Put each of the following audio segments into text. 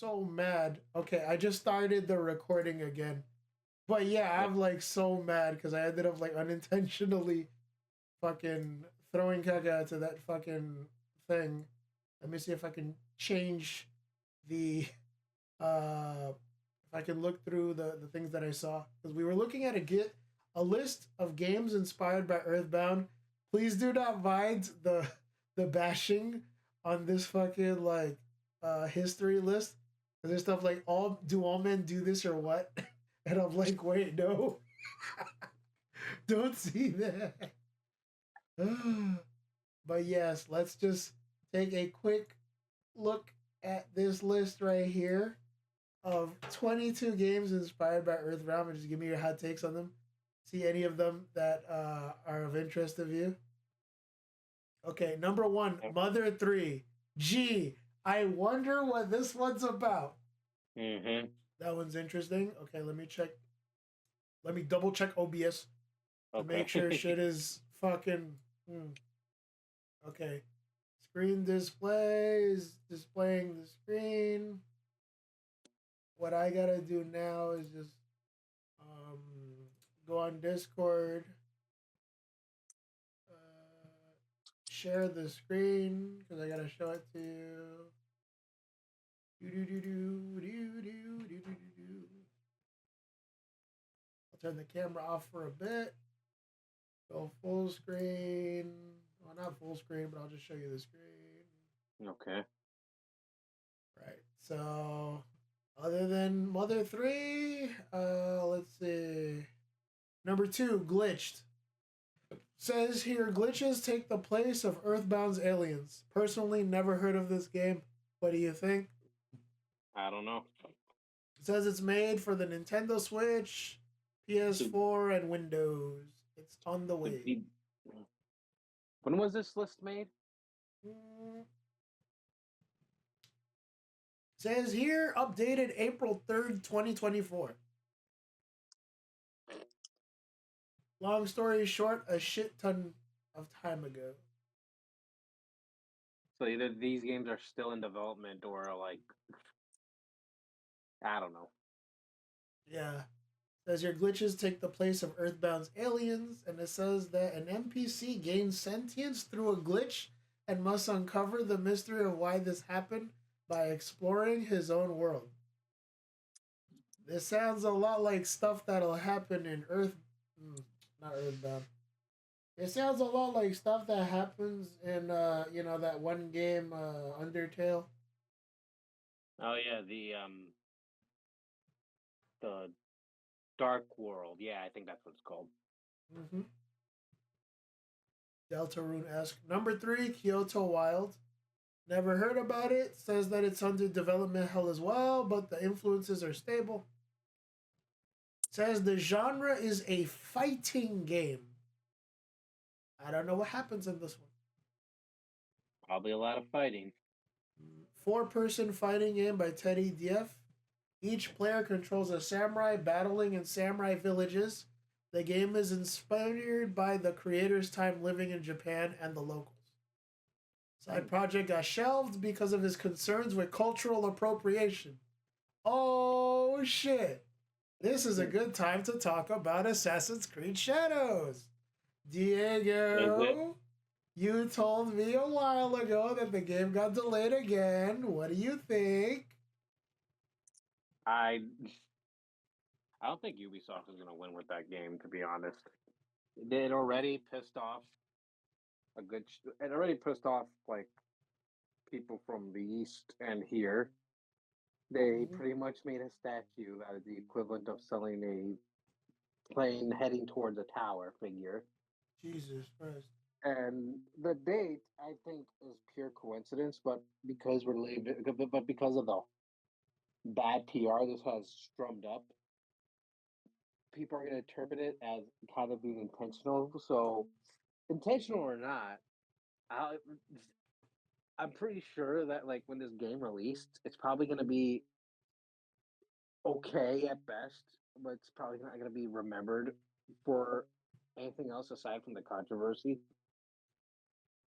so mad. Okay, I just started the recording again. But yeah, Yep. I'm like so mad because I ended up like unintentionally fucking throwing caca to that fucking thing. Let me see if I can change the if I can look through the things that I saw because we were looking at a list of games inspired by Earthbound. Please do not mind the bashing on this fucking like history list. There's stuff like all men do this or what? And I'm like, wait, no, don't see that. But yes, let's just take a quick look at this list right here of 22 games inspired by Earthbound and just give me your hot takes on them. See any of them that are of interest of you. Okay, number one, Yep. Mother 3. Gee, I wonder what this one's about. Mm-hmm. That one's interesting. Okay, let me check. Let me double check OBS to make sure Okay. shit is fucking. Okay, screen displays, displaying the screen. What I gotta do now is just um, go on Discord, share the screen because I gotta show it to you. I'll turn the camera off for a bit. Go full screen. Well, not full screen, but I'll just show you the screen. Okay. Right. So, other than Mother 3, let's see. Number 2, Glitched. Says here, glitches take the place of Earthbound's aliens. Personally, never heard of this game. What do you think? I don't know. It says it's made for the Nintendo Switch, So, PS4, and Windows. It's on the so way. when was this list made? Mm. Says here, updated April 3rd, 2024. Long story short, a shit ton of time ago. So either these games are still in development or like I don't know. Yeah. Says your glitches take the place of Earthbound's aliens, and it says that an NPC gains sentience through a glitch and must uncover the mystery of why this happened by exploring his own world. This sounds a lot like stuff that'll happen in not Earthbound. It sounds a lot like stuff that happens in that one game Undertale. Oh yeah, the Dark World. Yeah, I think that's what it's called. Mm-hmm. Deltarune esque. Number 3, Kyoto Wild. Never heard about it. Says that it's under development hell as well, but the influences are stable. Says the genre is a fighting game. I don't know what happens in this one. Probably a lot of fighting. 4-person fighting game by Teddy Dief. Each player controls a samurai battling in samurai villages. The game is inspired by the creator's time living in Japan and the locals. Side project got shelved because of his concerns with cultural appropriation. Oh shit. This is a good time to talk about Assassin's Creed Shadows. Is it? Diego, you told me a while ago that the game got delayed again. What do you think? I I don't think Ubisoft is gonna win with that game. To be honest, it already pissed off a good. It already pissed off like people from the east and here. They Mhm. pretty much made a statue that is the equivalent of selling a plane heading towards a tower figure. Jesus Christ. And the date, I think, is pure coincidence, but because we're late, but because of the bad PR this has strummed up, people are going to interpret it as kind of being intentional. So, intentional or not, I, I'm pretty sure that like when this game released, it's probably going to be okay at best, but it's probably not going to be remembered for anything else aside from the controversy.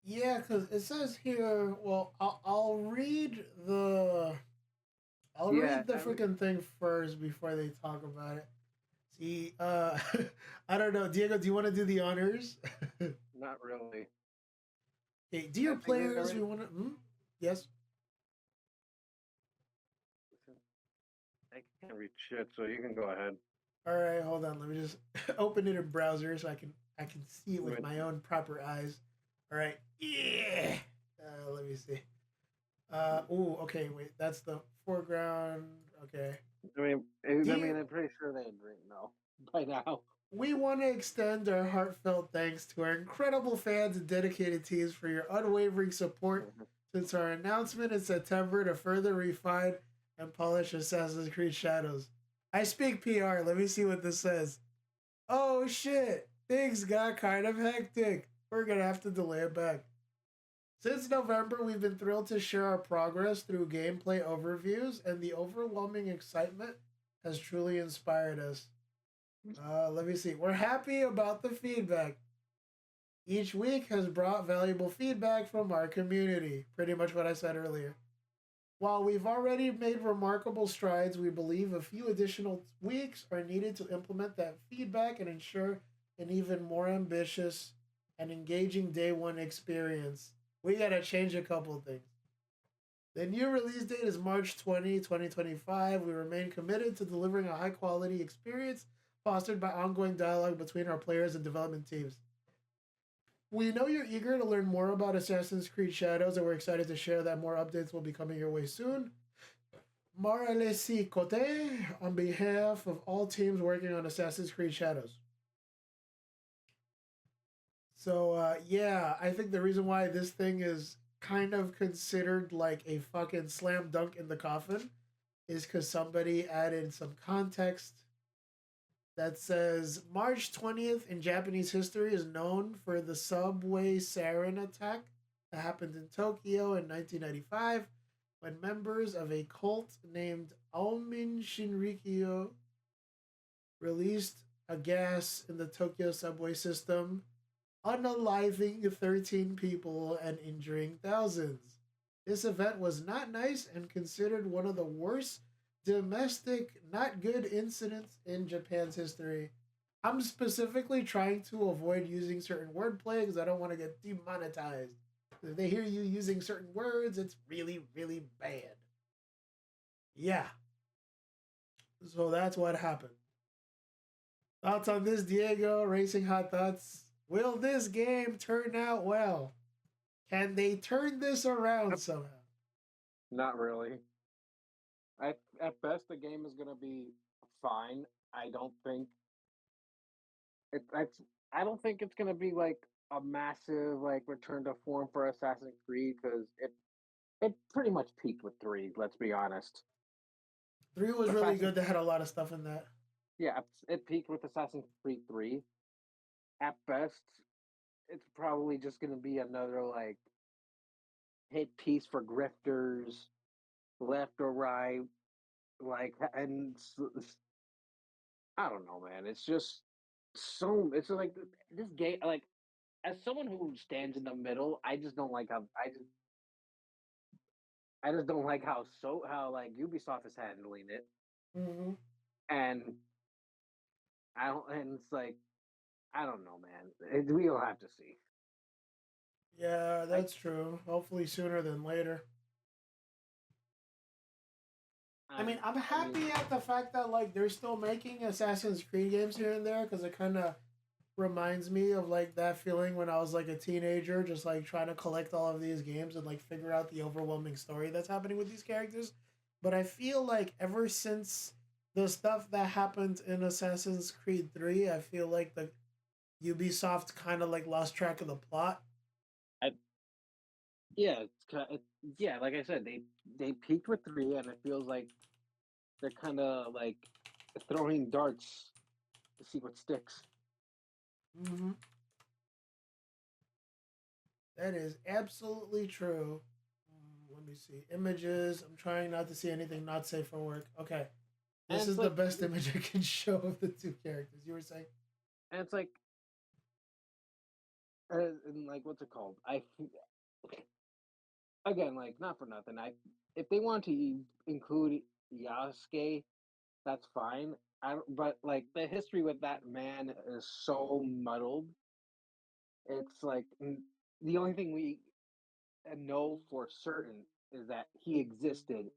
Yeah, because it says here, well, I'll read I'll Yeah, read the I mean, freaking thing first before they talk about it. See, I don't know, Diego. Do you want to do the honors? not really. Okay, I dear think there's players, we already. want to. Yes. I can't read shit, so you can go ahead. All right, hold on. Let me just open it in browser so I can see it with Wait, my own proper eyes. All right. Yeah. Let me see. Oh, okay. Wait, that's the foreground. Okay. Dear, I'm pretty sure they agree. No, by now. we want to extend our heartfelt thanks to our incredible fans and dedicated teams for your unwavering support since our announcement in September to further refine and polish Assassin's Creed Shadows. I speak PR. Let me see what this says. Oh shit! Things got kind of hectic. We're gonna have to delay it back. Since November, we've been thrilled to share our progress through gameplay overviews, and the overwhelming excitement has truly inspired us. Let me see. We're happy about the feedback. Each week has brought valuable feedback from our community. Pretty much what I said earlier. While we've already made remarkable strides, we believe a few additional weeks are needed to implement that feedback and ensure an even more ambitious and engaging day one experience. We gotta change a couple of things. The new release date is March 20, 2025. We remain committed to delivering a high quality experience fostered by ongoing dialogue between our players and development teams. We know you're eager to learn more about Assassin's Creed Shadows, and we're excited to share that more updates will be coming your way soon. Maralesi Kote on behalf of all teams working on Assassin's Creed Shadows. So, yeah, I think the reason why this thing is kind of considered like a fucking slam dunk in the coffin is because somebody added some context that says March 20th in Japanese history is known for the subway sarin attack that happened in Tokyo in 1995 when members of a cult named Aomin Shinrikyo released a gas in the Tokyo subway system, unaliving 13 people and injuring thousands. This event was not nice and considered one of the worst domestic, not good incidents in Japan's history. I'm specifically trying to avoid using certain wordplay because I don't want to get demonetized. If they hear you using certain words, it's really, really bad. Yeah. So that's what happened. Thoughts on this, Diego? Racing hot thoughts. Will this game turn out well? Can they turn this around somehow? Not really. At best, the game is gonna be fine. I don't think it. I don't think it's gonna be like a massive like return to form for Assassin's Creed because it pretty much peaked with three. Let's be honest. Three was really Assassin, good. They had a lot of stuff in that. yeah, it peaked with Assassin's Creed 3. At best, it's probably just gonna be another like hit piece for grifters, left or right, like I don't know, man. It's just it's like this game. Like as someone who stands in the middle, I just don't like how like Ubisoft is handling it, Mm-hmm. and I don't, and it's like I don't know, man. We'll have to see. Yeah, I that's true. Hopefully sooner than later. I I mean, I'm I mean, happy at the fact that like they're still making Assassin's Creed games here and there because it kind of reminds me of like that feeling when I was like a teenager, just like trying to collect all of these games and like figure out the overwhelming story that's happening with these characters. But I feel like ever since the stuff that happened in Assassin's Creed 3, I feel like the Ubisoft kind of like lost track of the plot. I yeah, yeah. Like I said, they peaked with three, and it feels like they're kind of like throwing darts to see what sticks. Mm-hmm. That is absolutely true. Let me see. Images. I'm trying not to see anything not safe for work. Okay. And This is the best image I can show of the two characters. You were saying? it's like and like what's it called? Again, like not for nothing. If they want to include Yasuke, that's fine. But like the history with that man is so muddled. It's like the only thing we know for certain is that he existed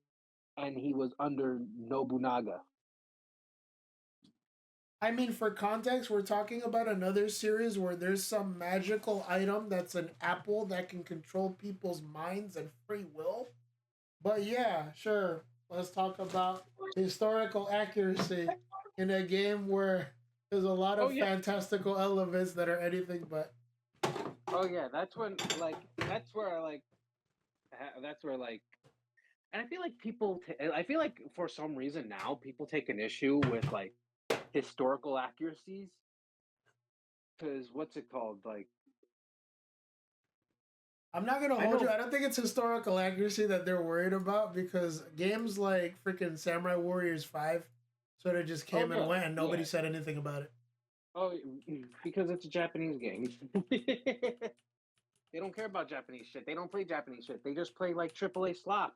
and he was under Nobunaga. I mean, for context, we're talking about another series where there's some magical item that's an apple that can control people's minds and free will. But yeah, sure. Let's talk about historical accuracy in a game where there's a lot Oh of yeah, fantastical elements that are anything but. oh yeah. That's when like that's where like and I feel like I feel like for some reason now people take an issue with like historical accuracies because what's it called? Like I'm not gonna I hold you. know. I don't think it's historical accuracy that they're worried about because games like freaking Samurai Warriors 5 sort of just Oh came and yeah, went and yeah. nobody said anything about it. Oh, because it's a Japanese game. They don't care about Japanese shit. They don't play Japanese shit. They just play like AAA slop.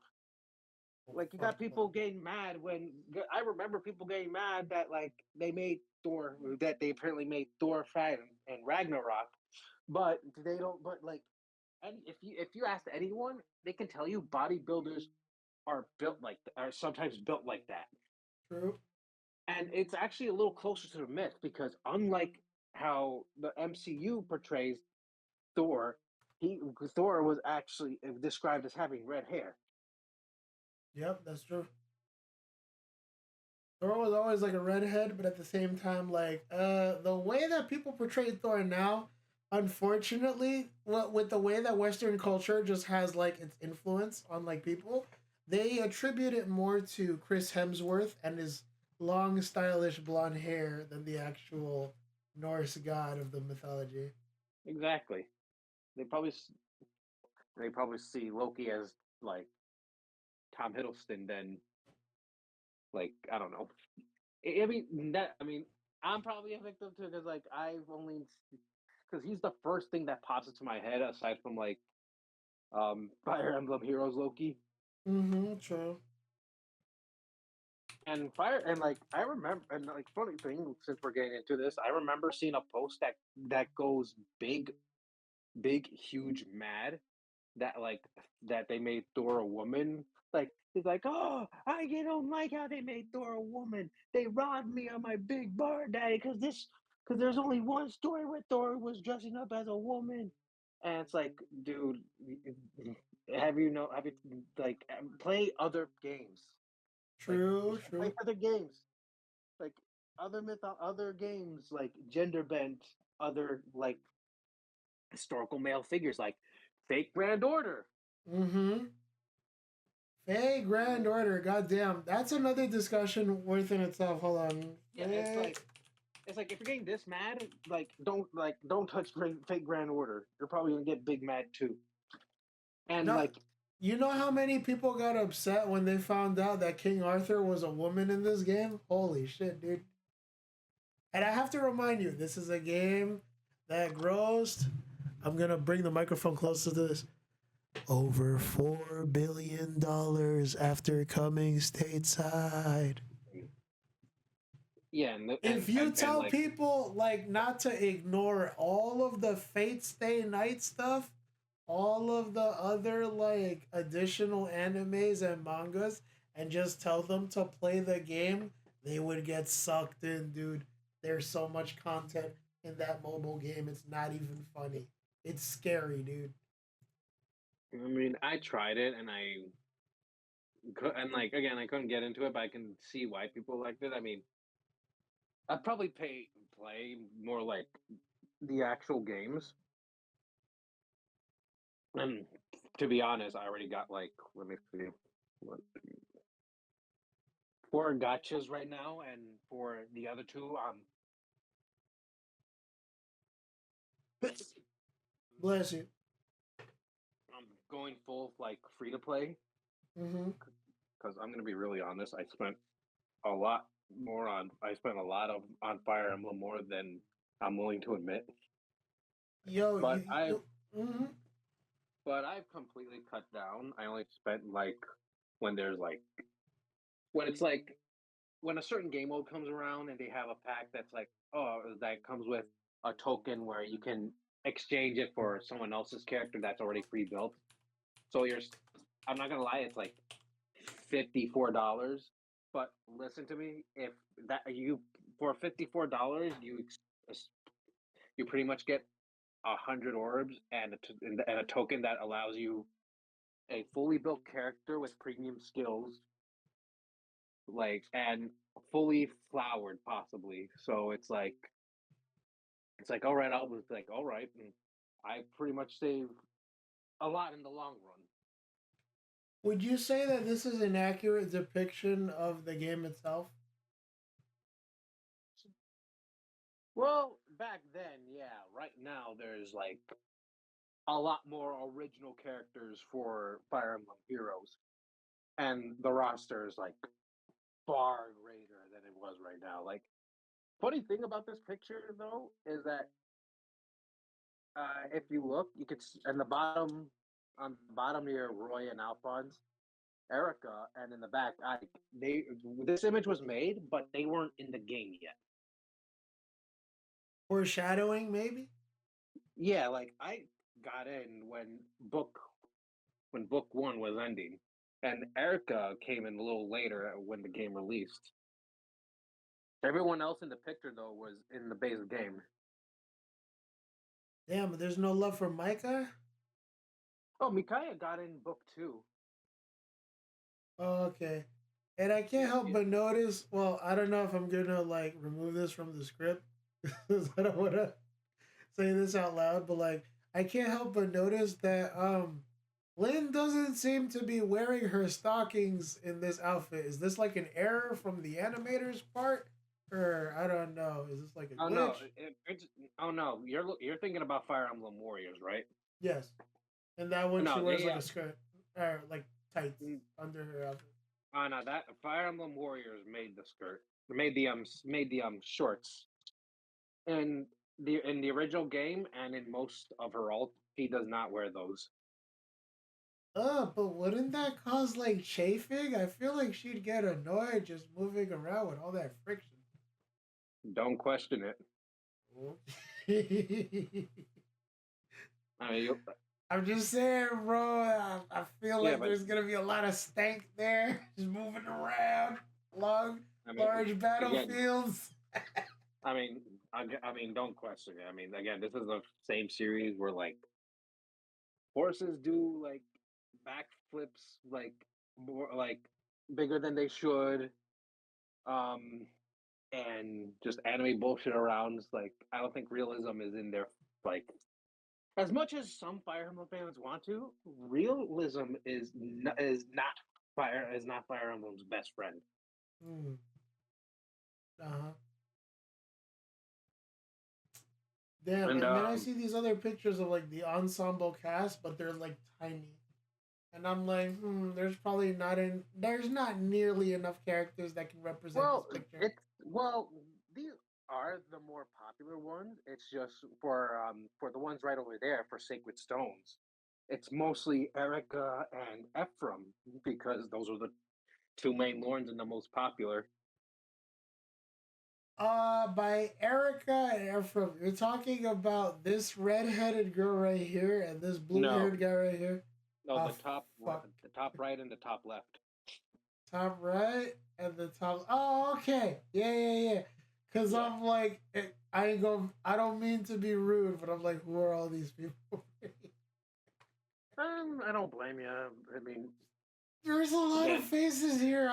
Oh, Like you fuck. got people getting mad when I remember people getting mad that like they made Thor that they apparently made Thor fight and Ragnarok, but they don't. But like, and if you ask anyone, they can tell you bodybuilders are sometimes built like that, True. and it's actually a little closer to the myth because unlike how the MCU portrays Thor, he Thor was actually described as having red hair. Yep, that's true. Thor was always like a redhead, but at the same time, like the way that people portray Thor now, unfortunately, with the way that Western culture just has like its influence on like people, they attribute it more to Chris Hemsworth and his long, stylish blonde hair than the actual Norse god of the mythology. Exactly. They probably they probably see Loki as like Tom Hiddleston. Then like I don't know. I mean I'm probably a victim too because like I've only because he's the first thing that pops into my head aside from like Fire Emblem Heroes Loki. Mm-hmm. True. And fire and like I remember and like funny thing since we're getting into this, I remember seeing a post that goes big huge mad that like that they made Thor a woman. Like he's like, oh, I don't like how they made Thor a woman. They robbed me on my big bar, daddy, because there's only one story where Thor was dressing up as a woman. And it's like, dude, have you like play other games? Like True. play True. other games, like other games, like gender bent, other like historical male figures, like fake Grand Order. Mm-hmm. Faye Grand Order. Goddamn, that's another discussion worth in itself. Hold on. Yeah, it's like if you're getting this mad, don't touch fake Grand Order. You're probably gonna get big mad too. And No, like you know how many people got upset when they found out that King Arthur was a woman in this game? Holy shit, dude. And I have to remind you, this is a game that grossed. I'm gonna bring the microphone closer to this. Over $4 billion after coming stateside. yeah, If you tell people like not to ignore all of the Fate Stay Night stuff, all of the other like additional animes and mangas, and just tell them to play the game, they would get sucked in, dude. There's so much content in that mobile game. It's not even funny. It's scary, dude. I mean I tried it and and like again I couldn't get into it, but I can see why people liked it. I mean I'd probably play more like the actual games. And to be honest, I already got like let me see, what, four gotchas right now, and for the other two, Bless you. I'm going full like free to play Mm-hmm. because I'm gonna be really honest. A lot I spent a lot of on Fire Emblem more than I'm willing to admit. Yo, But I've you mm-hmm. but I've completely cut down. I only spent like when there's like when it's like when a certain game mode comes around and they have a pack that's like, oh, that comes with a token where you can exchange it for someone else's character that's already pre-built. So I'm not gonna lie, it's like $54. But listen to me, if that you for $54, you pretty much get 100 orbs and a token that allows you a fully built character with premium skills, like and fully flowered possibly. So it's like all right, I was like all right, and I pretty much save a lot in the long run. Would you say that this is an accurate depiction of the game itself? Well, back then, yeah. Right now, there's like a lot more original characters for Fire Emblem Heroes, and the roster is like far greater than it was right now. Like, funny thing about this picture though is that if you look, you could in the bottom on the bottom near Roy and Alphonse, Erica, and in the back, they this image was made, but they weren't in the game yet. Foreshadowing, maybe? Yeah, like I got in when book one was ending, and Erica came in a little later when the game released. Everyone else in the picture though was in the base game. Damn, but there's no love for Micah? Oh, Micaiah got in book two. Oh, okay. And I can't Yeah, help but notice, well, I don't know if I'm gonna like remove this from the script. 'Cause I don't wanna say this out loud, but like I can't help but notice that Lynn doesn't seem to be wearing her stockings in this outfit. Is this like an error from the animator's part? Or I don't know. Is this like a Oh no, glitch? oh no, you're thinking about Fire Emblem Warriors, right? Yes. And that one she No, wears they like a skirt or like tights mm, under her outfit. oh no, that Fire Emblem Warriors made the skirt, made the shorts, and in the original game and in most of her alt, he does not wear those. But wouldn't that cause like chafing? I feel like she'd get annoyed just moving around with all that friction. Don't question it. I mean, I'm just saying, bro. I feel yeah, like but there's gonna be a lot of stank there, just moving around long, I mean, large again, battlefields. I mean, I mean, don't question it. I mean, again, this is the same series where like horses do like backflips, like more like bigger than they should, um, and just anime bullshit around. It's like I don't think realism is in there. Like as much as some Fire Emblem fans want to, realism is not Fire Emblem's best friend. Hmm. Uh-huh. Damn. And And then I see these other pictures of like the ensemble cast, but they're like tiny. And I'm like, there's not nearly enough characters that can represent this well, picture. it's these are the more popular ones. It's just for the ones right over there for Sacred Stones. It's mostly Erica and Ephraim because those are the two main lords and the most popular. By Erica and Ephraim. You're talking about this redheaded girl right here and this No, blue-haired guy right here. no, Oh, fuck. the top right and the top left. Top right and the top. Oh, okay. Yeah, yeah, yeah. Cause Yeah, I'm like, I ain't going. I don't mean to be rude, but I'm like, who are all these people? I don't blame you. I mean, There's a lot of again, faces here.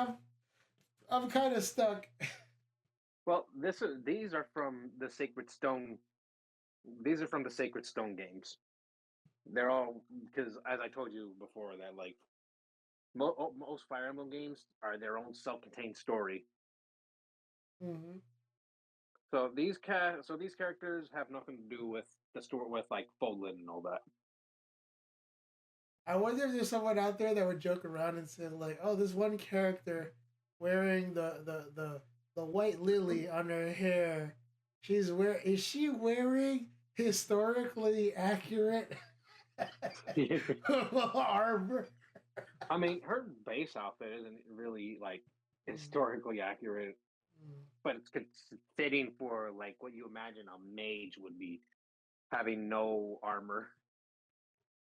I'm kind of stuck. well, these are from the Sacred Stone. These are from the Sacred Stone games. They're all because, as I told you before, that like most Fire Emblem games are their own self-contained story. Hmm. So these characters have nothing to do with the story with like Fodlan and all that. I wonder if there's someone out there that would joke around and say like, "Oh, this one character wearing the white lily on her hair. Is she wearing historically accurate armor?" I mean, her base outfit isn't really like historically accurate, Mm. but it's fitting for like what you imagine a mage would be, having no armor.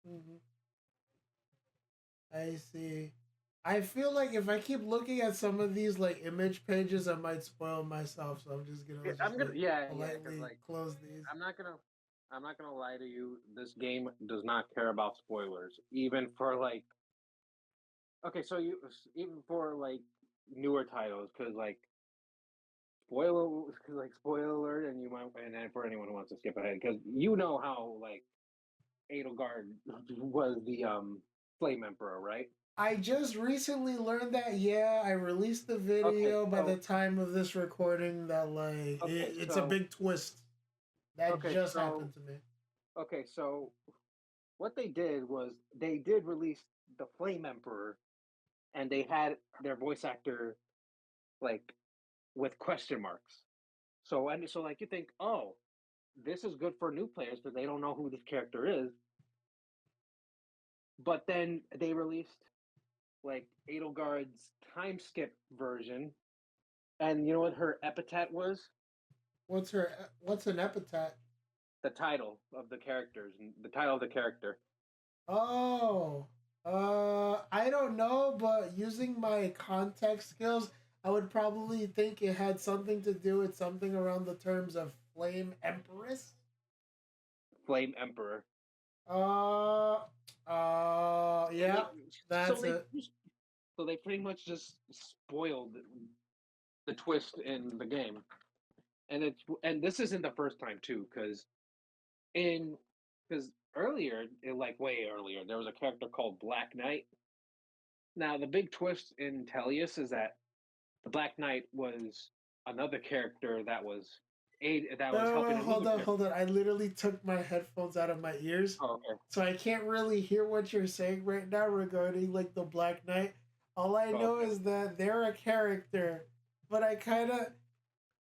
Mm-hmm. I see. I feel like if I keep looking at some of these like image pages, I might spoil myself. So I'm just gonna I'm gonna, like yeah, because politely like close these. I'm not gonna, I'm not gonna lie to you. This game does not care about spoilers, even for like, okay, so you even for like newer titles, because like spoiler alert, and you might, and then for anyone who wants to skip ahead, because you know how like Edelgard was the Flame Emperor, right? I just recently learned that. Yeah, I released the Okay, video by the so time of this recording. That like okay, it's a so big twist that okay, just so happened to me. okay, so what they did was they did release the Flame Emperor, and they had their voice actor like with question marks. So like you think, oh, this is good for new players because they don't know who this character is. But then they released like Edelgard's time skip version, and you know what her epithet was? What's her? What's an epithet? The title of the characters, the title of the character. Oh, I don't know, but using my context skills, I would probably think it had something to do with something around the terms of flame empress. Flame Emperor. Uh, So yeah, so that's they it. so they pretty much just spoiled the twist in the game, and this isn't the first time too, in because earlier, like way earlier, there was a character called Black Knight. Now the big twist in Tellius is that the Black Knight was another character that was helping Hold on, Elizabeth. hold on. I literally took my headphones out of my ears, Oh, okay. so I can't really hear what you're saying right now regarding like the Black Knight. All I Oh, know okay. is that they're a character, but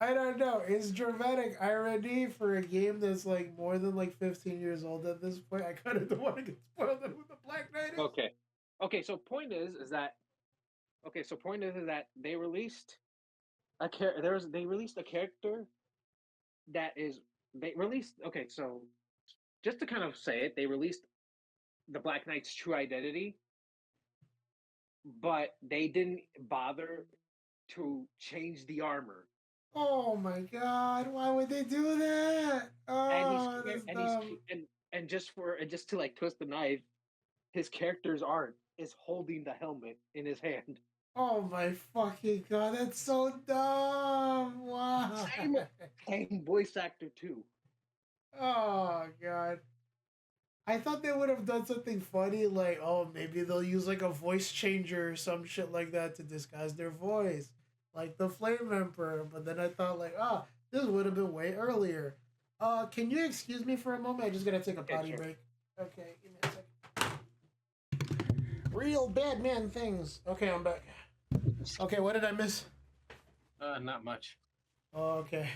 I don't know. It's dramatic irony for a game that's like more than like 15 years old at this point. I kind of don't want to get spoiled on who the Black Knight is. Okay. Okay. So point is that okay. So point is that they released they released a character that is they released okay. So just to kind of say it, they released the Black Knight's true identity, but they didn't bother to change the armor. Oh my god, why would they do that? And he's Oh, that's and he's dumb. and just to like twist the knife, his character's art is holding the helmet in his hand. Oh my fucking god, that's so dumb. Why? Same same voice actor too. Oh god. I thought they would have done something funny, like, oh, maybe they'll use like a voice changer or some shit like that to disguise their voice, like the Flame Emperor. But then I thought, like, ah, this would have been way earlier. Can you excuse me for a moment? I just gotta take a Okay, potty sure. break. Okay, give me a second. Real bad man things. Okay, I'm back. Okay, what did I miss? Not much. Okay.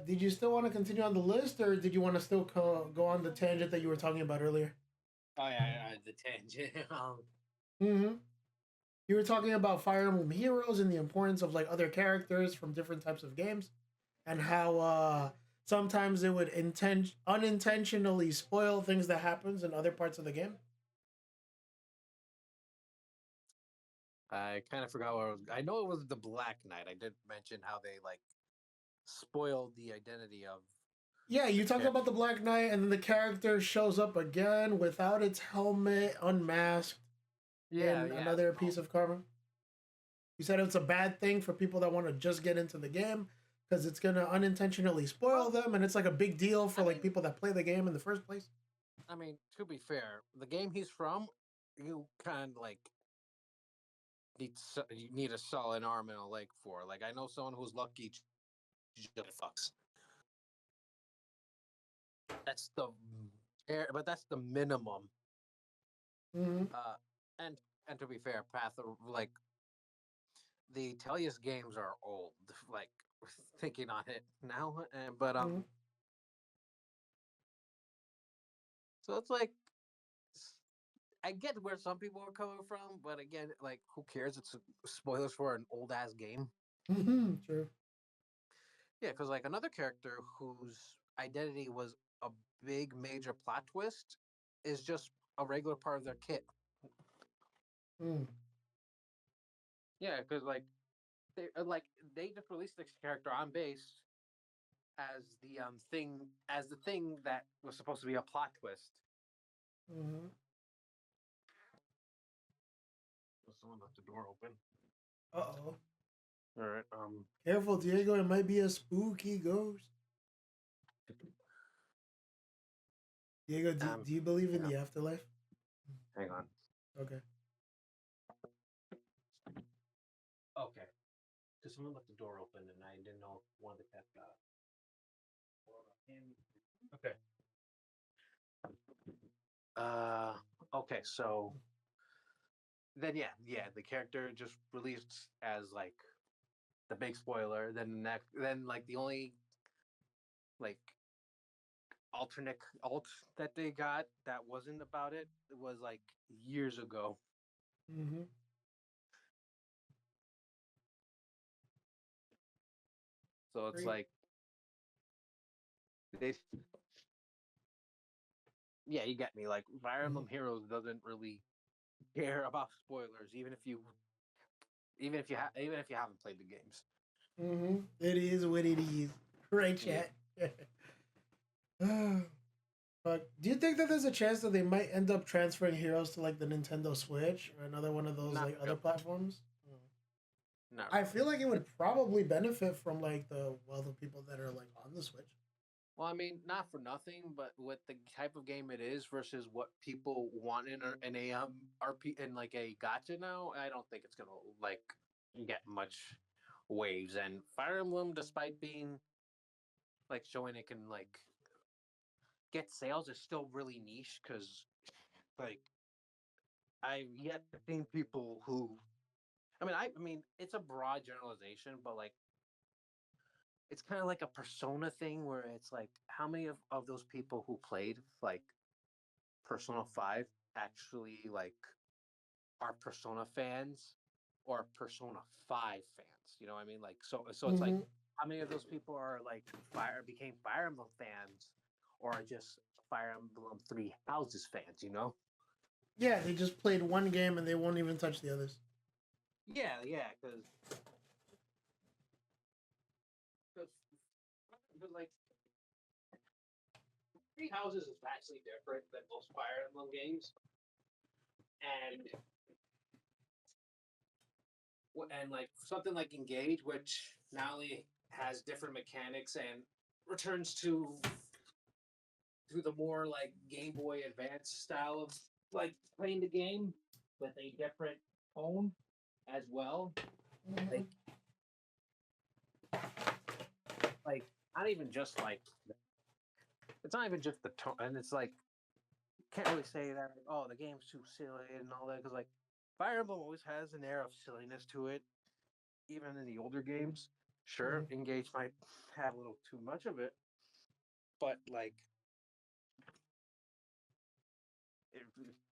Did you still want to continue on the list, or did you want to still go on the tangent that you were talking about earlier? Oh yeah, the tangent. Mm-hmm. You were talking about Fire Emblem Heroes and the importance of like other characters from different types of games, and how sometimes it would unintentionally spoil things that happens in other parts of the game. I kind of forgot what I know it was the Black Knight. I did mention how they like spoiled the identity of Yeah, the you talked character. about the Black Knight, and then the character shows up again without its helmet, unmasked, Yeah, in yeah. another So piece of karma. You said it's a bad thing for people that want to just get into the game because it's gonna unintentionally spoil well, them, and it's like a big deal for I like mean, people that play the game in the first place. to be fair, the game he's from, you kind of like you need a solid arm and a leg for. Like I know someone who's lucky just fucks. That's the but that's the minimum. Mm-hmm. Uh, and and to be fair, Path of like the Tellius games are old. Like thinking on it now, and but Mm-hmm. so it's like I get where some people are coming from, but again, like, who cares? It's spoilers for an old ass game. True. Yeah, because like another character whose identity was a big major plot twist is just a regular part of their kit. Mm. Yeah, because like they just released this character on base as the thing that was supposed to be a plot twist. Mm-hmm. Someone left the door open. Uh-oh. All right. Careful, Diego. It might be a spooky ghost. Diego, do you believe in yeah. the afterlife? Hang on. Okay. Okay. Because someone left the door open and I didn't know if one of the cats got it. Okay. Okay, so then the character just released as like the big spoiler. Then like the only like alt that they got that wasn't about it was like years ago. Mm-hmm. So it's Great. like they yeah, you get me. Like Fire Emblem Heroes doesn't really care about spoilers, even if you haven't played the games. Mm-hmm. It is what it is. Right, chat. But do you think that there's a chance that they might end up transferring Heroes to like the Nintendo Switch or another one of those Not like really. other platforms? Not I really. feel like it would probably benefit from like the wealth of people that are like on the Switch. Well, I mean, not for nothing, but with the type of game it is versus what people want in a RP in like a gacha now, I don't think it's gonna like get much waves. And Fire Emblem, despite being like showing it can like get sales, is still really niche because like I've yet to see people who. I mean, it's a broad generalization, but like it's kind of like a persona thing where it's like how many of those people who played like Persona 5 actually like are Persona fans or Persona 5 fans. You know what I mean? Like so it's like Mm-hmm. how many of those people are like became Fire Emblem fans or are just Fire Emblem Three Houses fans, you know? Yeah, they just played one game and they won't even touch the others. Yeah, because like Three Houses is vastly different than most Fire Emblem games. And like something like Engage, which not only has different mechanics and returns to the more like Game Boy Advance style of like playing the game with a different tone as well. Mm-hmm. Like not even just like it's not even just the tone, and it's like can't really say that like, oh the game's too silly and all that because like Fire Emblem always has an air of silliness to it, even in the older games. Sure, Mm-hmm. Engage might have a little too much of it, but like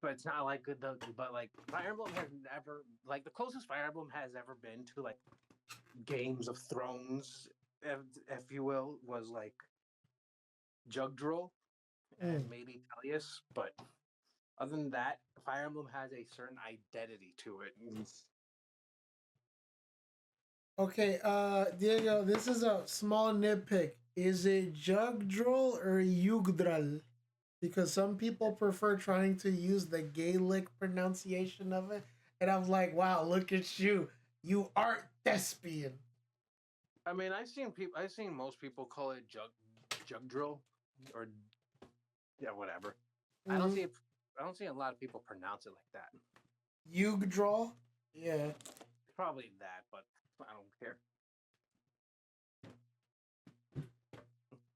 but it's not like good though. But like Fire Emblem has never like the closest Fire Emblem has ever been to like Games of Thrones, if you will, was like Jugdral and maybe Tellius. But other than that, Fire Emblem has a certain identity to it. Okay, Diego, this is a small nitpick. Is it Jugdral or Yugdral? Because some people prefer trying to use the Gaelic pronunciation of it. And I'm like, wow, look at you. You aren't thespian. I mean, I've seen most people call it Jugdral or yeah, whatever. I don't Mm-hmm. see I don't see a lot of people pronounce it like that. Yugdral? Yeah. Probably that, but I don't care.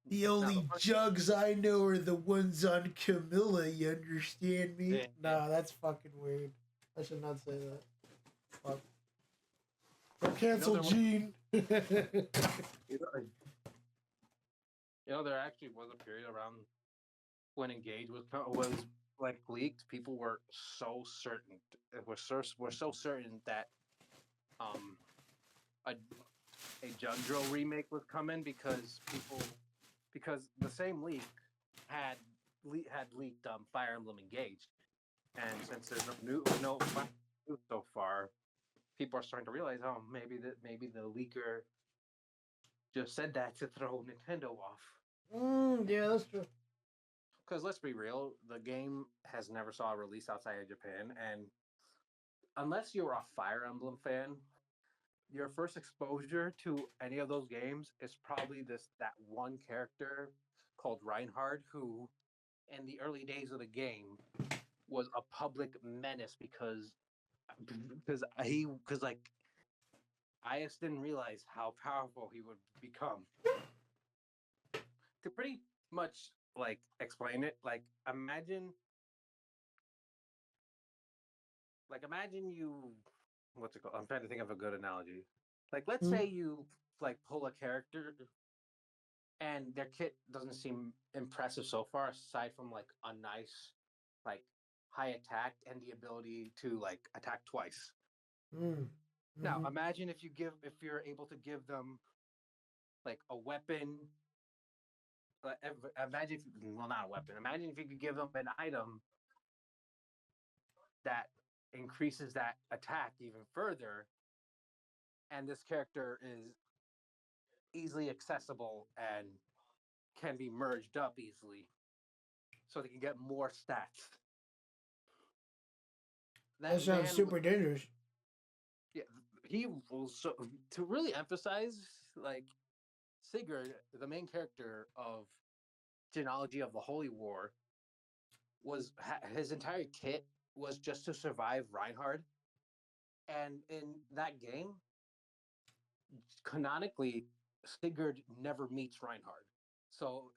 The only jugs I know are the ones on Camilla, you understand me? Yeah. Nah, that's fucking weird. I should not say that. Fuck. Or cancel Gene. There actually was a period around when Engage was like leaked, people were so certain. We're so certain that um a a Jundro remake was coming because the same leak had had leaked Fire Emblem Engage, and since there's no news so far, people are starting to realize, oh, maybe the leaker just said that to throw Nintendo off. Yeah, that's true. Because let's be real, the game has never saw a release outside of Japan, and unless you're a Fire Emblem fan, your first exposure to any of those games is probably that one character called Reinhardt, who in the early days of the game was a public menace because like I just didn't realize how powerful he would become. To pretty much like explain it, imagine you what's it called? I'm trying to think of a good analogy. Like let's Mm. say you like pull a character and their kit doesn't seem impressive so far, aside from like a nice like high attack and the ability to like attack twice. Mm. Now Mhm. imagine if you're able to give them like a weapon. Imagine well, not a weapon. Imagine if you could give them an item that increases that attack even further, and this character is easily accessible and can be merged up easily, so they can get more stats. That That sounds man, super dangerous. yeah, he will so to really emphasize like Sigurd, the main character of Genealogy of the Holy War, his entire kit was just to survive Reinhard, and in that game, canonically, Sigurd never meets Reinhard. So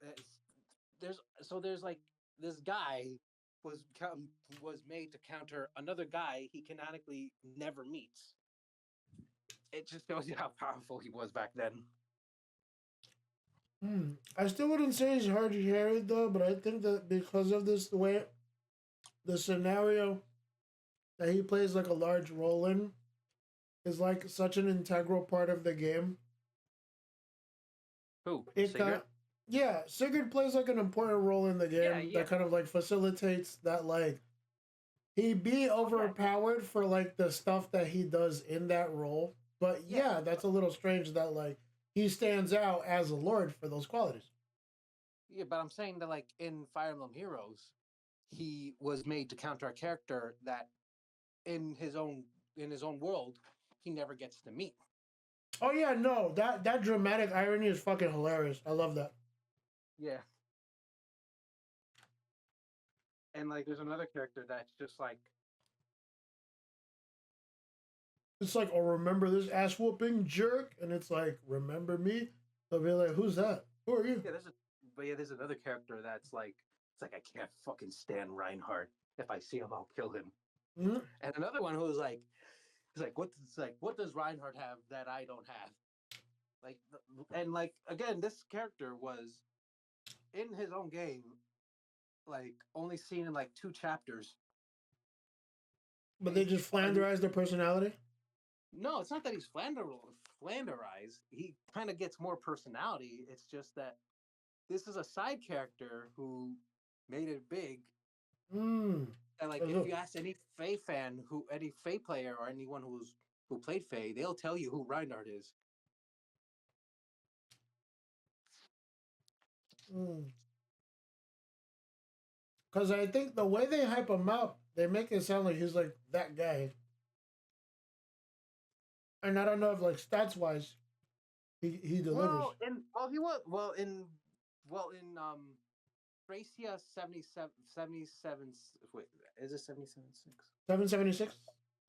there's like this guy was was made to counter another guy he canonically never meets. It just shows you how powerful he was back then. I still wouldn't say he's hard carried though, but I think that because of this, the way the scenario that he plays like a large role in is like such an integral part of the game. Who? It kind Sigurd? of, yeah, Sigurd plays like an important role in the Yeah, game yeah. that kind of like facilitates that like he be Oh yeah, overpowered for like the stuff that he does in that role. But yeah. yeah, that's a little strange that like he stands out as a lord for those qualities. Yeah, but I'm saying that like in Fire Emblem Heroes, he was made to counter a character that in his own world he never gets to meet. Oh yeah, no, that dramatic irony is fucking hilarious. I love that. Yeah. And like there's another character that's just like It's like, oh, remember this ass whooping jerk, and it's like, remember me? They'll be like, who's that? Who are you? yeah, there's another character that's like it's like I can't fucking stand Reinhardt. If I see him, I'll kill him. Mm-hmm. And another one who's like what does Reinhardt have that I don't have? Like and like again, this character was in his own game, like only seen in like 2 chapters. But they just flanderize their personality. No, it's not that he's flanderized. He kind of gets more personality. It's just that this is a side character who made it big. Mm. And like, if you ask any Faye fan, any Faye player, or anyone who played Faye, they'll tell you who Reinhardt is. Because I think the way they hype him up, they make it sound like he's like that guy. And I don't know if like stats wise, he delivers. Thracia 77. Wait, is it 77.6? 776,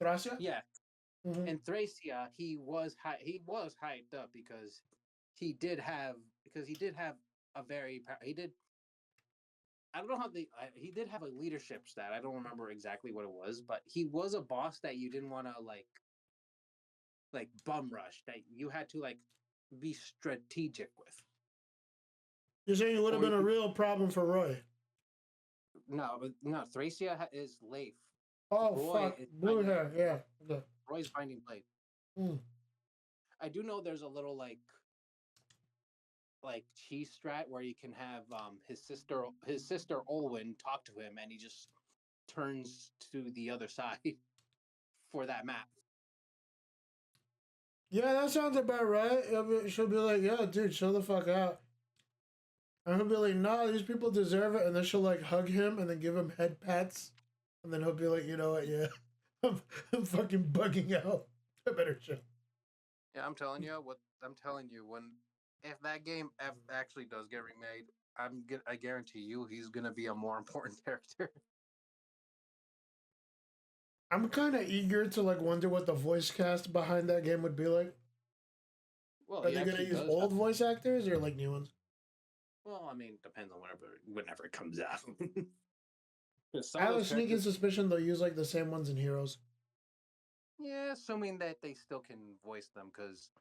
Thracia. Yeah, Mm-hmm. in Thracia, he was hyped up because he did have a very he did I don't know how he did have a leadership stat. I don't remember exactly what it was, but he was a boss that you didn't want to like bum rush, that you had to like be strategic with. You're saying it would have Or been a real problem for Roy. no. Thracia is Leif. Oh Roy fuck, is blue binding. hair. Yeah. Okay. Roy's binding blade. Mm. I do know there's a little like cheese strat where you can have his sister Olwen talk to him, and he just turns to the other side for that map. Yeah, that sounds about right. She'll be like, "Yeah, dude, chill the fuck out." And he'll be like, "Nah, these people deserve it." And then she'll like hug him and then give him head pats. And then he'll be like, "You know what? Yeah, I'm fucking bugging out. I better chill." Yeah, I'm telling you when if that game actually does get remade, I guarantee you he's gonna be a more important character. I'm kind of eager to like wonder what the voice cast behind that game would be like. Well, Are he they gonna actually use does have. old voice actors or like new ones? Well, I mean, depends on whenever it comes out. 'Cause some I of have a those sneaking characters, suspicion they'll use like the same ones in Heroes. yeah, assuming that they still can voice them, because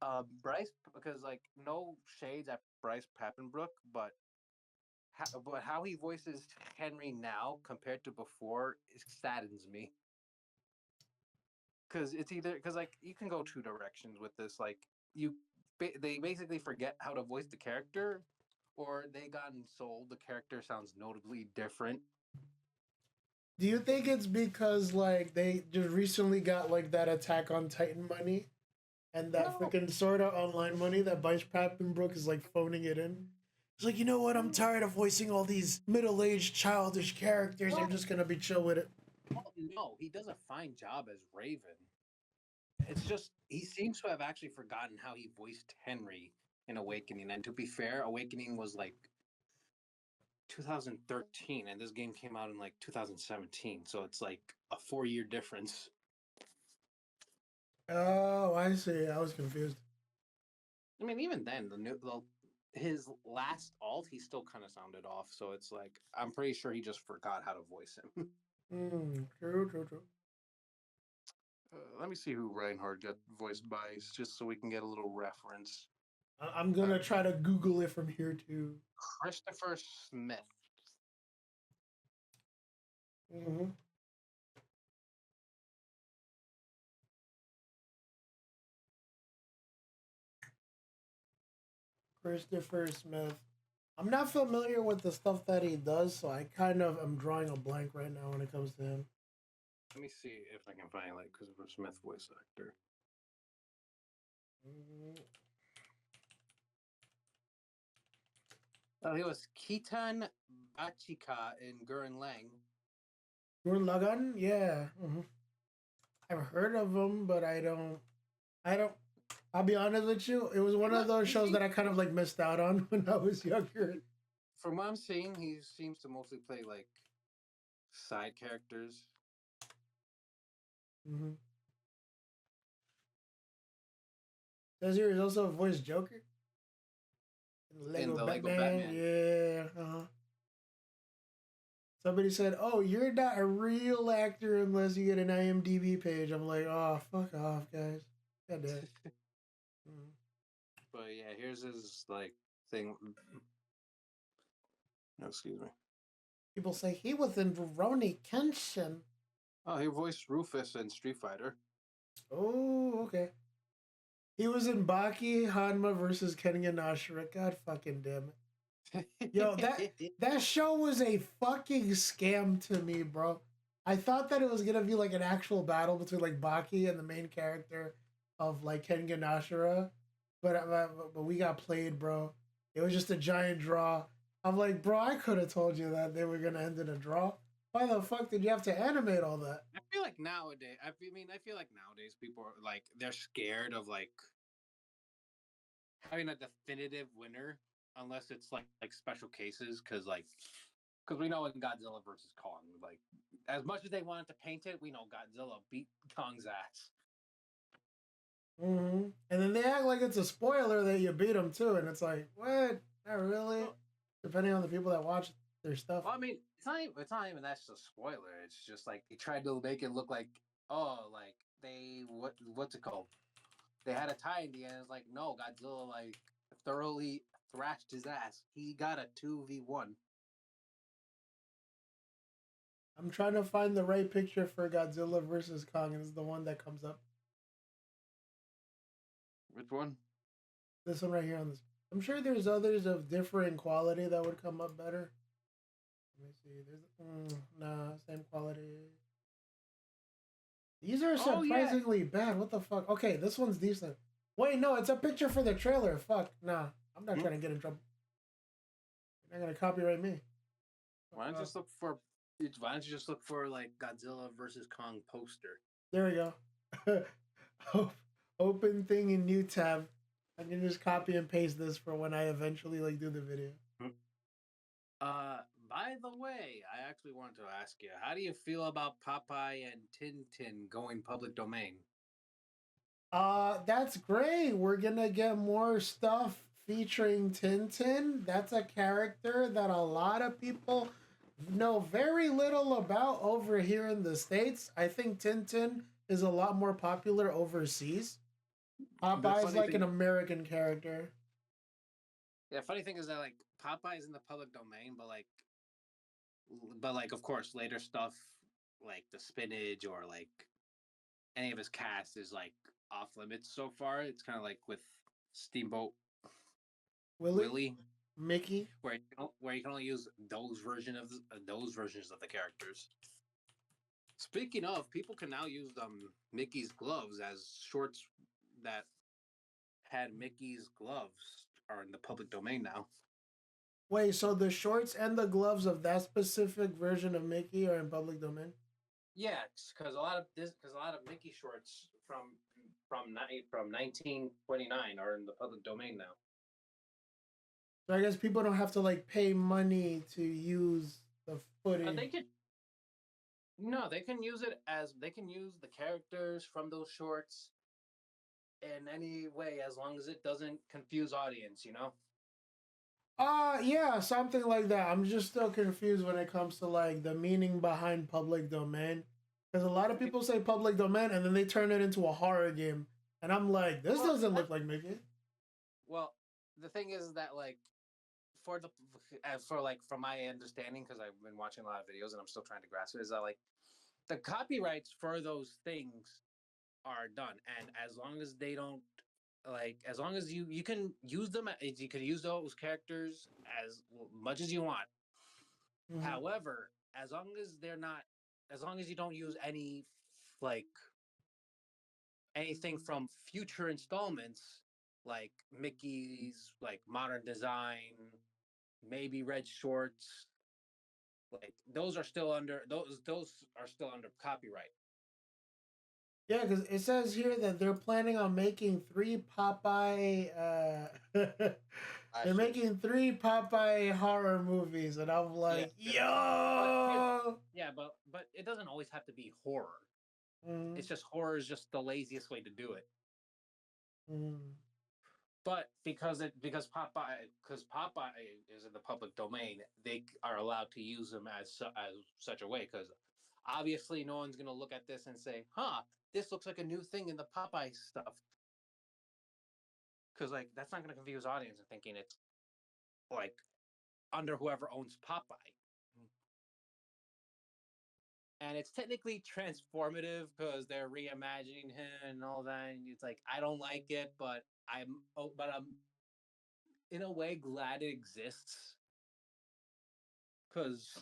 Mm. Bryce, because like no shades at Bryce Pappenbrook, but how he voices Henry now compared to before, it saddens me. Because it's either because like you can go two directions with this. Like they basically forget how to voice the character, or they gotten sold. The character sounds notably different. Do you think it's because like they just recently got like that Attack on Titan money and that No, freaking Sword Art Online money that Bryce Papenbrook is like phoning it in? It's like, you know what? I'm tired of voicing all these middle-aged childish characters. I'm no, just gonna be chill with it. no. He does a fine job as Raven. It's just he seems to have actually forgotten how he voiced Henry in Awakening. And to be fair, Awakening was like 2013, and this game came out in like 2017. So it's like a 4 year difference. Oh, I see. I was confused. I mean, even then, his last alt, he still kind of sounded off. So it's like I'm pretty sure he just forgot how to voice him. True, true, true. Let me see who Reinhardt got voiced by, just so we can get a little reference. I'm Uh, gonna try to Google it from here too. Christopher Smith. Mm-hmm. Christopher Smith. I'm not familiar with the stuff that he does, so I kind of am drawing a blank right now when it comes to him. Let me see if I can find like Christopher Smith voice actor. Mm, Oh, he was Kitan Bachika in Gurren Lang. Gurren Lagann, yeah. I've heard of him, but I don't. I'll be honest with you. It was one of Look, those you shows see, that I kind of like missed out on when I was younger. from what I'm seeing, he seems to mostly play like side characters. Mm-hmm. Says here he's also a voice Joker in In Lego the Lego Batman. Batman. Yeah. Somebody said, "Oh, you're not a real actor unless you get an IMDb page." I'm like, "Oh, fuck off, guys." God damn. Mm. But yeah, here's his like thing. No, excuse me. People say he was in Rurouni Kenshin. Oh, he voiced Rufus in Street Fighter. Oh, okay. He was in Baki Hanma versus Kengan Ashura. God fucking damn it. Yo, that show was a fucking scam to me, bro. I thought that it was gonna be like an actual battle between like Baki and the main character of like Kengan Ashura, but we got played, bro. It was just a giant draw. I'm like, bro, I could have told you that they were gonna end in a draw. Why the fuck did you have to animate all that? I feel like nowadays, I feel like nowadays people are like they're scared of like having a definitive winner unless it's like special cases because we know in Godzilla versus Kong, like as much as they wanted to paint it, we know Godzilla beat Kong's ass. And then they act like it's a spoiler that you beat them too, and it's like, what? Not really. Well, Depending on the people that watch their stuff. I mean, it's not even that's a spoiler. It's just like they tried to make it look like like what's it called? They had a tie in the end. It's like no, Godzilla like thoroughly thrashed his ass. He got a 2v1. I'm trying to find the right picture for Godzilla versus Kong, and it's the one that comes up. Which one? This one right here on this. I'm sure there's others of differing quality that would come up better. Let me see. There's nah, same quality. These are surprisingly bad. What the fuck? Okay, this one's decent. Wait, no, it's a picture for the trailer. Fuck, nah. I'm not trying to get in trouble. You're not gonna copyright me. Why don't you just look for? Why don't you just look for like Godzilla versus Kong poster? There we go. Open thing in new tab. I can just copy and paste this for when I eventually like do the video. By the way, I actually wanted to ask you, how do you feel about Popeye and Tintin going public domain? That's great. We're gonna get more stuff featuring Tintin. That's a character that a lot of people know very little about over here in the States. I think Tintin is a lot more popular overseas. Popeye is like an American character. Yeah, funny thing is that like Popeye is in the public domain, but like of course later stuff like the spinach or like any of his cast is like off limits so far. It's kind of like with Steamboat Willie, Mickey, where you can only use those versions of the characters. Speaking of, people can now use Mickey's gloves as shorts that had Mickey's gloves are in the public domain now. Wait, so the shorts and the gloves of that specific version of Mickey are in public domain? Yeah, because a lot of Mickey shorts from 1929 are in the public domain now. So I guess people don't have to like pay money to use the footage. They can use the characters from those shorts in any way as long as it doesn't confuse audience, you know? Yeah, something like that. I'm just still confused when it comes to like the meaning behind public domain. Because a lot of people say public domain and then they turn it into a horror game. And I'm like, this doesn't look like Mickey. Well, the thing is that like from my understanding, because I've been watching a lot of videos and I'm still trying to grasp it, is that like the copyrights for those things are done, and as long as they don't as long as you can use them, you can use those characters as much as you want. Mm-hmm. However, as long as you don't use any like anything from future installments, like Mickey's like modern design, maybe red shorts, like those are still under copyright. Yeah, because it says here that they're planning on making 3 Popeye. They're making 3 Popeye horror movies, and I'm like, yo. But it doesn't always have to be horror. Mm. It's just horror is just the laziest way to do it. Mm. But because Popeye is in the public domain, they are allowed to use them as such a way. Because obviously, no one's gonna look at this and say, "Huh, this looks like a new thing in the Popeye stuff." Because like that's not gonna confuse audience and thinking it's like under whoever owns Popeye. And it's technically transformative because they're reimagining him and all that. And it's like I don't like it, but I'm in a way glad it exists. Because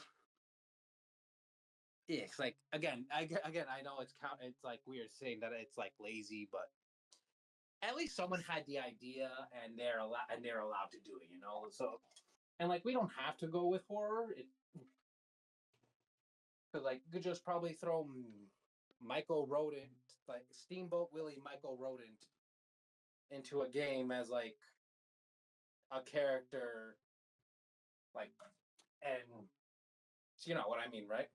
it's like again, I know it's like weird saying that it's like lazy, but at least someone had the idea and they're allowed to do it, you know. So and like we don't have to go with horror. Because like you could just probably throw Michael Rodent, like Steamboat Willie Michael Rodent, into a game as like a character, like, and you know what I mean, right?